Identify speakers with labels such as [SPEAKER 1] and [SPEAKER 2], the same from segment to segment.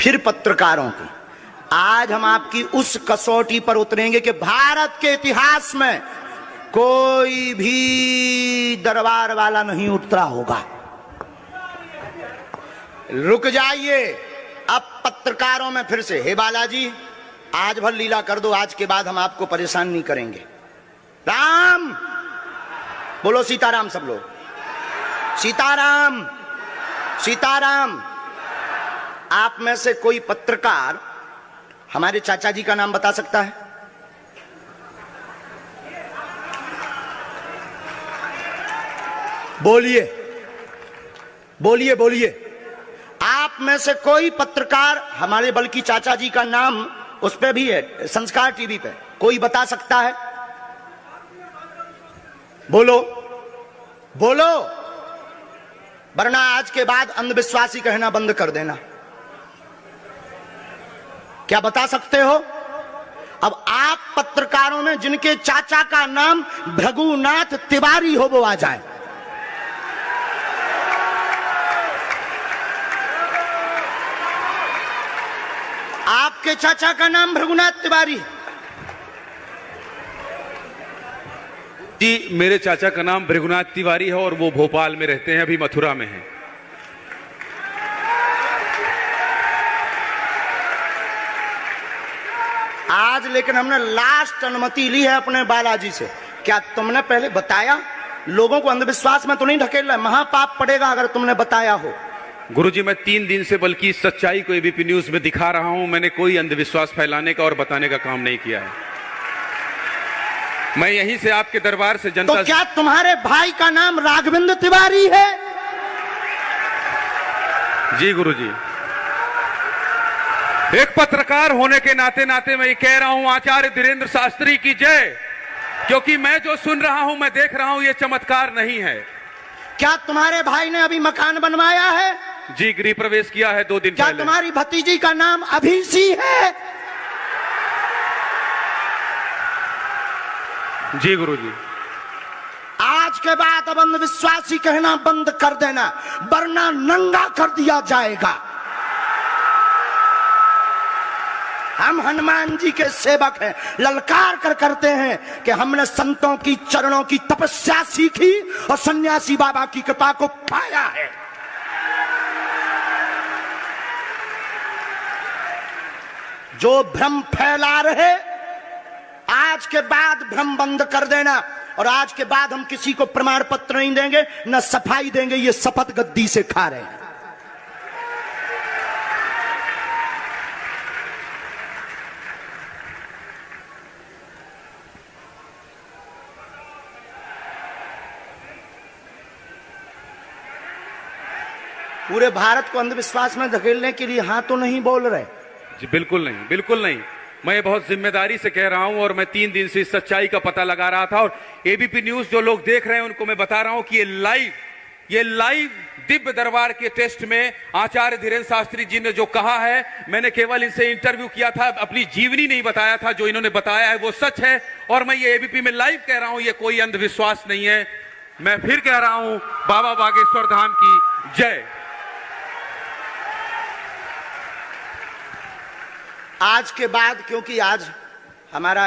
[SPEAKER 1] फिर पत्रकारों की। आज हम आपकी उस कसौटी पर उतरेंगे कि भारत के इतिहास में कोई भी दरबार वाला नहीं उतरा होगा। रुक जाइए, अब पत्रकारों में फिर से, हे बालाजी आज भर लीला कर दो, आज के बाद हम आपको परेशान नहीं करेंगे। राम बोलो, सीताराम सब लोग, सीताराम सीताराम। आप में से कोई पत्रकार हमारे चाचा जी का नाम बता सकता है? बोलिए बोलिए बोलिए। आप में से कोई पत्रकार हमारे बल्कि चाचा जी का नाम उस पे भी है, संस्कार टीवी पे, कोई बता सकता है? बोलो बोलो, वरना आज के बाद अंधविश्वासी कहना बंद कर देना। क्या बता सकते हो? अब आप पत्रकारों में जिनके चाचा का नाम भृगुनाथ तिवारी हो वो आ जाए। आपके चाचा का नाम भृगुनाथ तिवारी?
[SPEAKER 2] जी, मेरे चाचा का नाम भृगुनाथ तिवारी है और वो भोपाल में रहते हैं, अभी मथुरा में हैं।
[SPEAKER 1] आज लेकिन हमने लास्ट अनुमति ली है अपने बालाजी से। क्या तुमने पहले बताया? लोगों को अंधविश्वास में तो नहीं ढकेलना, महापाप पड़ेगा अगर तुमने बताया हो।
[SPEAKER 2] गुरुजी, मैं 3 दिन से बल्कि सच्चाई को एबीपी न्यूज में दिखा रहा हूं। मैंने कोई अंधविश्वास फैलाने का और बताने का काम नहीं किया है। मैं यहीं से आपके दरबार से जनता
[SPEAKER 1] तो क्या तुम्हारे भाई का नाम राघवेंद्र तिवारी है?
[SPEAKER 2] जी गुरुजी, एक पत्रकार होने के नाते नाते मैं ये कह रहा हूं, आचार्य धीरेन्द्र शास्त्री की जय। क्योंकि मैं जो सुन रहा हूं, मैं देख रहा हूं, ये चमत्कार नहीं है।
[SPEAKER 1] क्या तुम्हारे भाई ने अभी मकान बनवाया है?
[SPEAKER 2] जी, गृह प्रवेश किया है 2 दिन
[SPEAKER 1] क्या
[SPEAKER 2] पहले।
[SPEAKER 1] तुम्हारी भतीजी का नाम अभिषी है?
[SPEAKER 2] जी गुरुजी।
[SPEAKER 1] आज के बाद अब अंधविश्वासी कहना बंद कर देना, वरना नंगा कर दिया जाएगा। हम हनुमान जी के सेवक हैं, ललकार कर करते हैं कि हमने संतों की चरणों की तपस्या सीखी और सन्यासी बाबा की कृपा को पाया है। जो भ्रम फैला रहे, आज के बाद भ्रम बंद कर देना। और आज के बाद हम किसी को प्रमाण पत्र नहीं देंगे, न सफाई देंगे, ये शपथ गद्दी से खा रहे हैं। पूरे भारत को अंधविश्वास में धकेलने के लिए हाँ तो नहीं बोल रहे?
[SPEAKER 2] जी बिल्कुल नहीं, बिल्कुल नहीं। मैं बहुत जिम्मेदारी से कह रहा हूं और मैं 3 दिन से इस सच्चाई का पता लगा रहा था। और एबीपी न्यूज जो लोग देख रहे हैं उनको मैं बता रहा हूं कि ये लाइव दिव्य दरबार के टेस्ट में आचार्य धीरेन्द्र शास्त्री जी ने जो कहा है, मैंने केवल इनसे इंटरव्यू किया था, अपनी जीवनी नहीं बताया था। जो इन्होंने बताया है वो सच है और मैं ये एबीपी में लाइव कह रहा हूं, ये कोई अंधविश्वास नहीं है। मैं फिर कह रहा हूं, बाबा बागेश्वर धाम की जय।
[SPEAKER 1] आज के बाद, क्योंकि आज हमारा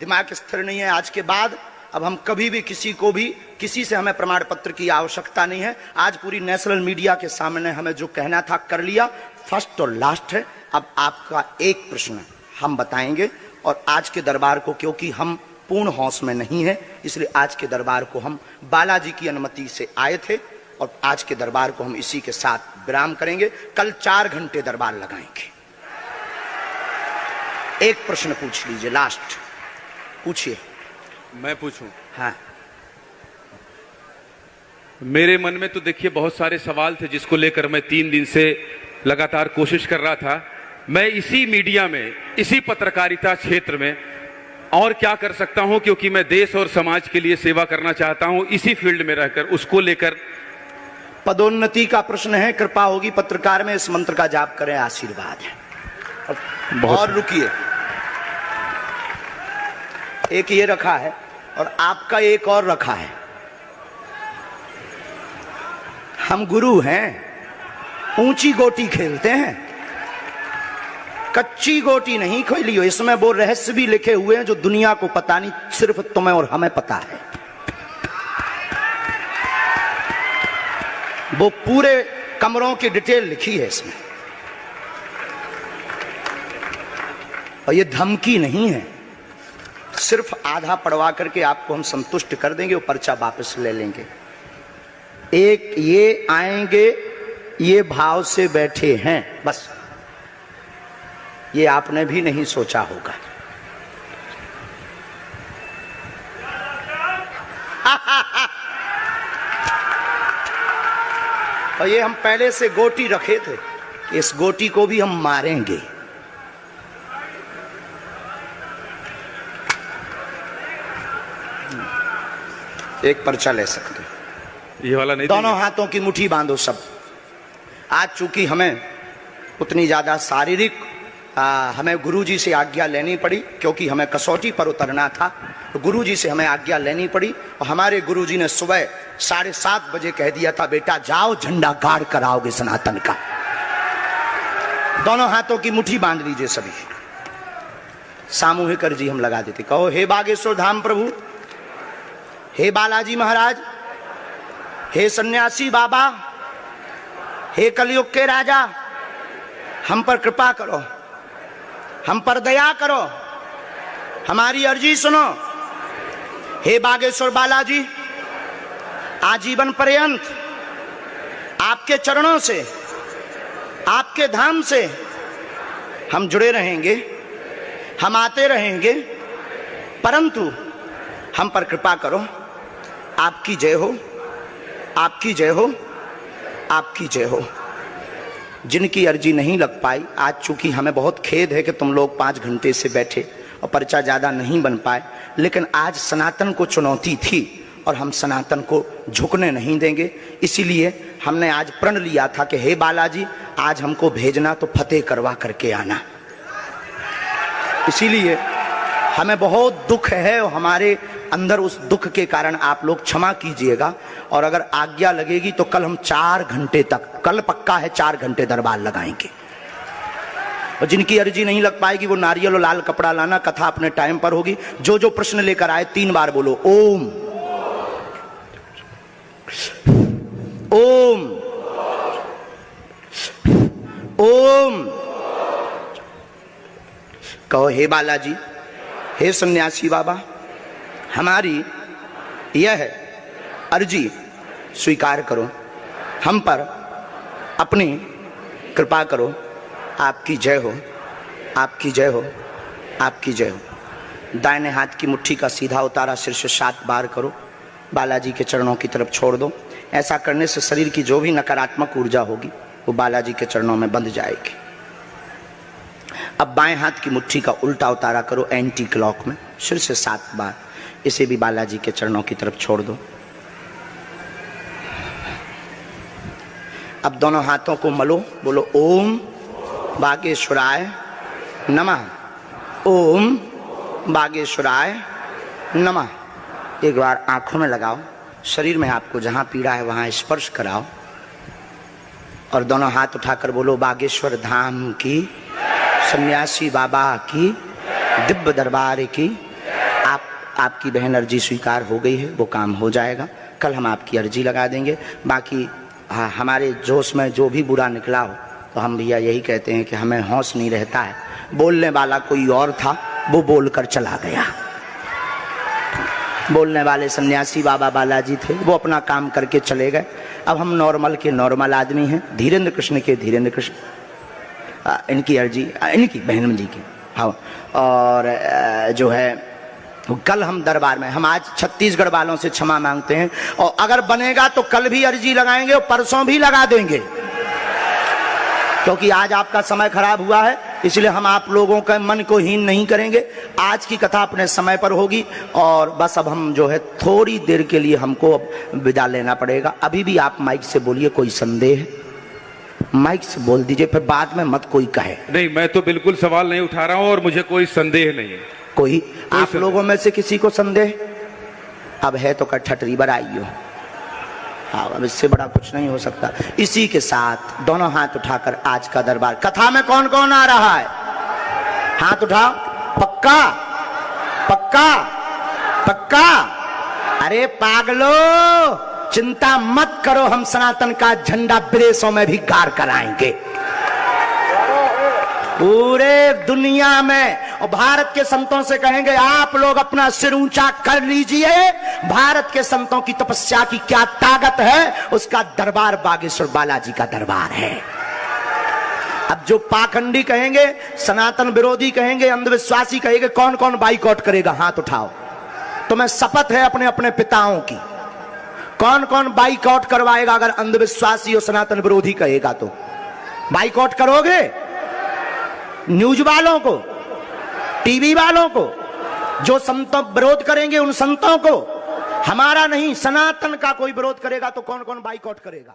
[SPEAKER 1] दिमाग स्थिर नहीं है, आज के बाद अब हम कभी भी किसी से हमें प्रमाण पत्र की आवश्यकता नहीं है। आज पूरी नेशनल मीडिया के सामने हमें जो कहना था कर लिया, फर्स्ट और लास्ट है। अब आपका एक प्रश्न हम बताएंगे और आज के दरबार को, क्योंकि हम पूर्ण होश में नहीं है, इसलिए आज के दरबार को हम बालाजी की अनुमति से आए थे और आज के दरबार को हम इसी के साथ विराम करेंगे। कल 4 घंटे दरबार लगाएंगे। एक प्रश्न पूछ लीजिए, लास्ट पूछिए।
[SPEAKER 2] मैं पूछूं?
[SPEAKER 1] हाँ।
[SPEAKER 2] मेरे मन में तो देखिए बहुत सारे सवाल थे जिसको लेकर मैं 3 दिन से लगातार कोशिश कर रहा था। मैं इसी मीडिया में, इसी पत्रकारिता क्षेत्र में और क्या कर सकता हूं, क्योंकि मैं देश और समाज के लिए सेवा करना चाहता हूं इसी फील्ड में रहकर। उसको लेकर
[SPEAKER 1] पदोन्नति का प्रश्न है, कृपा होगी पत्रकार में इस मंत्र का जाप करें, आशीर्वाद है। और रुकिए, एक ये रखा है और आपका एक और रखा है। हम गुरु हैं, ऊंची गोटी खेलते हैं। कच्ची गोटी नहीं खोली हो, इसमें वो रहस्य भी लिखे हुए हैं जो दुनिया को पता नहीं, सिर्फ तुम्हें और हमें पता है। वो पूरे कमरों की डिटेल लिखी है इसमें, और ये धमकी नहीं है, सिर्फ आधा पढ़वा करके आपको हम संतुष्ट कर देंगे, वो पर्चा वापस ले लेंगे। एक ये आएंगे, ये भाव से बैठे हैं, बस ये आपने भी नहीं सोचा होगा। और ये हम पहले से गोटी रखे थे, इस गोटी को भी हम मारेंगे। एक पर्चा ले सकते,
[SPEAKER 2] ये वाला नहीं,
[SPEAKER 1] दोनों हाथों की मुट्ठी बांधो सब। आज चूंकि हमें उतनी ज्यादा शारीरिक हमें गुरुजी से आज्ञा लेनी पड़ी, क्योंकि हमें कसौटी पर उतरना था, तो गुरुजी से हमें आज्ञा लेनी पड़ी। और हमारे गुरुजी ने सुबह 7:30 बजे कह दिया था, बेटा जाओ झंडा गाड़ कर आओगे सनातन का। दोनों हाथों की मुट्ठी बांध लीजिए सभी, सामूहिक अर्जी हम लगा देते। कहो, हे बागेश्वर धाम प्रभु, हे बालाजी महाराज, हे सन्यासी बाबा, हे कलयुग के राजा, हम पर कृपा करो, हम पर दया करो, हमारी अर्जी सुनो। हे बागेश्वर बालाजी, आजीवन पर्यंत आपके चरणों से, आपके धाम से हम जुड़े रहेंगे, हम आते रहेंगे, परंतु हम पर कृपा करो। आपकी जय हो, आपकी जय हो, आपकी जय हो। जिनकी अर्जी नहीं लग पाई, आज चूंकि हमें बहुत खेद है कि तुम लोग 5 घंटे से बैठे और पर्चा ज्यादा नहीं बन पाए, लेकिन आज सनातन को चुनौती थी और हम सनातन को झुकने नहीं देंगे। इसीलिए हमने आज प्रण लिया था कि हे बालाजी, आज हमको भेजना तो फतेह करवा करके आना। इसीलिए हमें बहुत दुख है और हमारे अंदर उस दुख के कारण आप लोग क्षमा कीजिएगा। और अगर आज्ञा लगेगी तो कल हम 4 घंटे तक, कल पक्का है 4 घंटे दरबार लगाएंगे। और जिनकी अर्जी नहीं लग पाएगी वो नारियल और लाल कपड़ा लाना, कथा अपने टाइम पर होगी। जो जो प्रश्न लेकर आए 3 बार बोलो ओम ओम ओम। कहो, हे बालाजी, हे सन्यासी बाबा, हमारी यह अर्जी स्वीकार करो, हम पर अपनी कृपा करो। आपकी जय हो, आपकी जय हो, आपकी जय हो। दाहिने हाथ की मुट्ठी का सीधा उतारा सिर से 7 बार करो, बालाजी के चरणों की तरफ छोड़ दो। ऐसा करने से शरीर की जो भी नकारात्मक ऊर्जा होगी वो बालाजी के चरणों में बंध जाएगी। अब बाएं हाथ की मुट्ठी का उल्टा उतारा करो एंटी क्लॉक में, सिर से 7 बार, इसे भी बालाजी के चरणों की तरफ छोड़ दो। अब दोनों हाथों को मलो, बोलो ओम बागेश्वराय नमः, ओम बागेश्वराय नमः। एक बार आंखों में लगाओ, शरीर में आपको जहां पीड़ा है वहां स्पर्श कराओ और दोनों हाथ उठाकर बोलो बागेश्वर धाम की, सन्यासी बाबा की, दिव्य दरबार की। आपकी बहन अर्जी स्वीकार हो गई है, वो काम हो जाएगा। कल हम आपकी अर्जी लगा देंगे। बाकी हमारे जोश में जो भी बुरा निकला हो तो हम भैया यही कहते हैं कि हमें होश नहीं रहता है। बोलने वाला कोई और था, वो बोलकर चला गया। बोलने वाले सन्यासी बाबा बालाजी थे, वो अपना काम करके चले गए। अब हम नॉर्मल के नॉर्मल आदमी हैं, धीरेन्द्र कृष्ण के धीरेन्द्र कृष्ण। इनकी अर्जी, इनकी बहन जी की, हाँ। और जो है कल हम दरबार में, हम आज छत्तीसगढ़ वालों से क्षमा मांगते हैं, और अगर बनेगा तो कल भी अर्जी लगाएंगे और परसों भी लगा देंगे, क्योंकि आज आपका समय खराब हुआ है। इसलिए हम आप लोगों के मन को हीन नहीं करेंगे। आज की कथा अपने समय पर होगी और बस अब हम जो है थोड़ी देर के लिए हमको अब विदा लेना पड़ेगा। अभी भी आप माइक से बोलिए, कोई संदेह है माइक से बोल दीजिए, फिर बाद में मत कोई कहे।
[SPEAKER 2] नहीं, मैं तो बिल्कुल सवाल नहीं उठा रहा हूं और मुझे कोई संदेह नहीं है।
[SPEAKER 1] कोई आप लोगों में से किसी को संदेह अब है तो ठटरी बनाइयो। हाँ, अब इससे बड़ा कुछ नहीं हो सकता। इसी के साथ दोनों हाथ उठाकर आज का दरबार, कथा में कौन कौन आ रहा है? हाथ उठाओ। पक्का पक्का पक्का? अरे पागलो, चिंता मत करो, हम सनातन का झंडा विदेशों में भी गाड़ कर आएंगे, पूरे दुनिया में। और भारत के संतों से कहेंगे आप लोग अपना सिर ऊंचा कर लीजिए, भारत के संतों की तपस्या की क्या ताकत है, उसका दरबार बागेश्वर बालाजी का दरबार है। अब जो पाखंडी कहेंगे, सनातन विरोधी कहेंगे, अंधविश्वासी कहेंगे, कौन कौन बाइकआउट करेगा? हाथ उठाओ। तुम्हें शपथ है अपने अपने पिताओं की, कौन कौन बाइकआउट करवाएगा? अगर अंधविश्वासी और सनातन विरोधी कहेगा तो बाइकआउट करोगे? न्यूज वालों को, टीवी वालों को, जो संतों विरोध करेंगे उन संतों को, हमारा नहीं सनातन का कोई विरोध करेगा तो कौन कौन बाइकआउट करेगा?